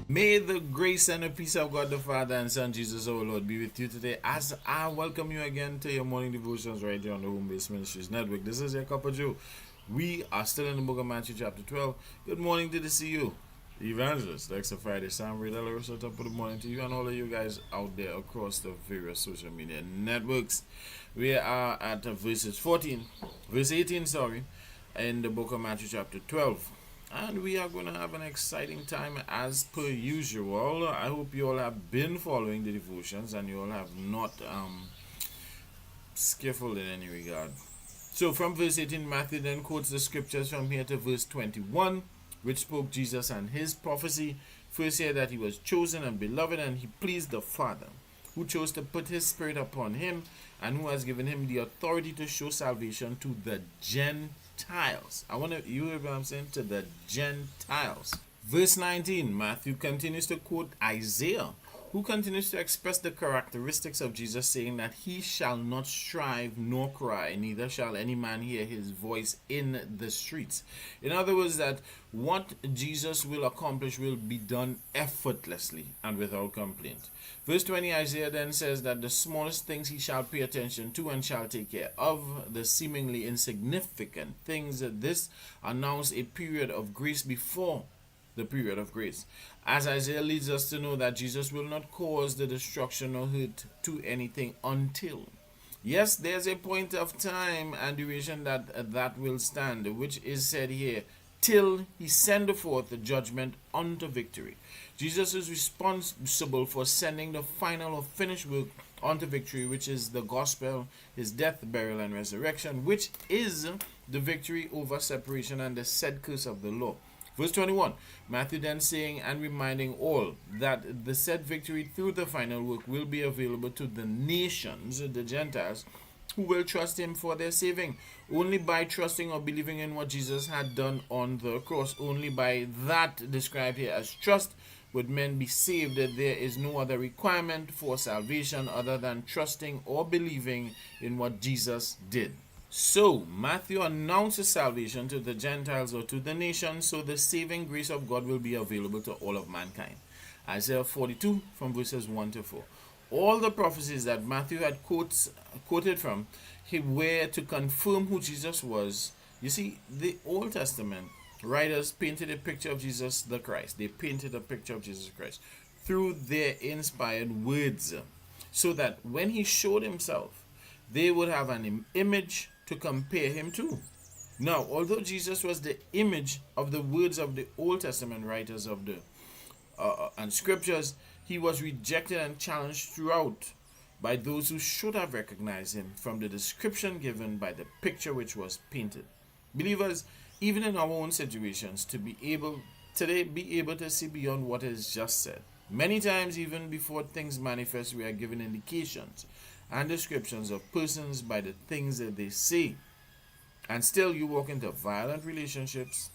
May the grace and the peace of God the Father and Son Jesus our Lord be with you today as I welcome you again to your morning devotions right here on the Home Based Ministries Network. This is your cup of Joe. We are still in the book of Matthew chapter 12. Good morning to the CU Evangelist, Dexter Friday, Sam Reed, Rosa, top of the morning to you and all of you guys out there across the various social media networks. We are at verse 18, in the book of Matthew chapter 12. And we are going to have an exciting time as per usual. I hope you all have been following the devotions and you all have not skiffled in any regard. So from verse 18, Matthew then quotes the scriptures from here to verse 21, which spoke Jesus and his prophecy. First here that he was chosen and beloved and he pleased the Father, who chose to put his spirit upon him and who has given him the authority to show salvation to the Gentiles. You hear what I'm saying? To the Gentiles. Verse 19, Matthew continues to quote Isaiah, who continues to express the characteristics of Jesus, saying that he shall not strive nor cry, neither shall any man hear his voice in the streets. In other words, that what Jesus will accomplish will be done effortlessly and without complaint. Verse 20, Isaiah then says that the smallest things he shall pay attention to and shall take care of, the seemingly insignificant things. This announced a period of grace before the period of grace, as Isaiah leads us to know that Jesus will not cause the destruction or hurt to anything until. Yes, there's a point of time and duration that will stand, which is said here, till he send forth the judgment unto victory. Jesus is responsible for sending the final or finished work unto victory, which is the gospel, his death, burial, and resurrection, which is the victory over separation and the said curse of the law. Verse 21, Matthew then saying and reminding all that the said victory through the final work will be available to the nations, the Gentiles, who will trust him for their saving. Only by trusting or believing in what Jesus had done on the cross, only by that described here as trust, would men be saved. There is no other requirement for salvation other than trusting or believing in what Jesus did. So, Matthew announces salvation to the Gentiles or to the nations, so the saving grace of God will be available to all of mankind. Isaiah 42 from verses 1 to 4. All the prophecies that Matthew had quoted from were to confirm who Jesus was. You see, the Old Testament writers painted a picture of Jesus the Christ. They painted a picture of Jesus Christ through their inspired words, so that when he showed himself, they would have an image to compare him to. Now, although Jesus was the image of the words of the Old Testament writers of the and scriptures, he was rejected and challenged throughout by those who should have recognized him from the description given by the picture which was painted. Believers, even in our own situations, to be able to see beyond what is just said. Many times, even before things manifest, we are given indications and descriptions of persons by the things that they say. And still you walk into violent relationships.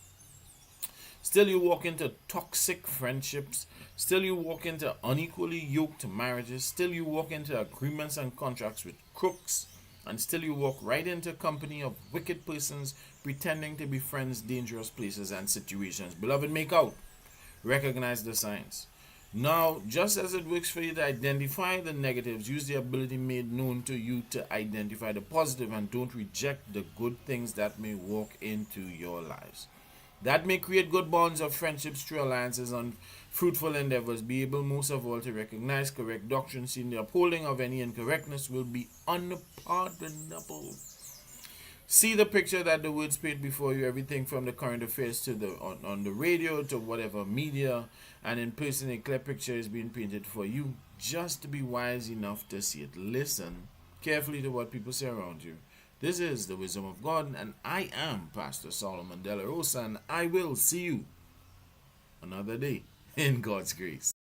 Still you walk into toxic friendships. Still you walk into unequally yoked marriages. Still you walk into agreements and contracts with crooks. And still you walk right into company of wicked persons pretending to be friends, dangerous places and situations. Beloved, make out. Recognize the signs. Now, just as it works for you to identify the negatives, use the ability made known to you to identify the positive and don't reject the good things that may walk into your lives. That may create good bonds of friendships, true alliances, and fruitful endeavors. Be able most of all to recognize correct doctrine, seeing the upholding of any incorrectness will be unpardonable. See the picture that the words paint before you, everything from the current affairs to the on the radio to whatever media, and in person a clear picture is being painted for you. Just to be wise enough to see it. Listen carefully to what people say around you. This is the wisdom of God, and I am Pastor Solomon De La Rosa, and I will see you another day in God's grace.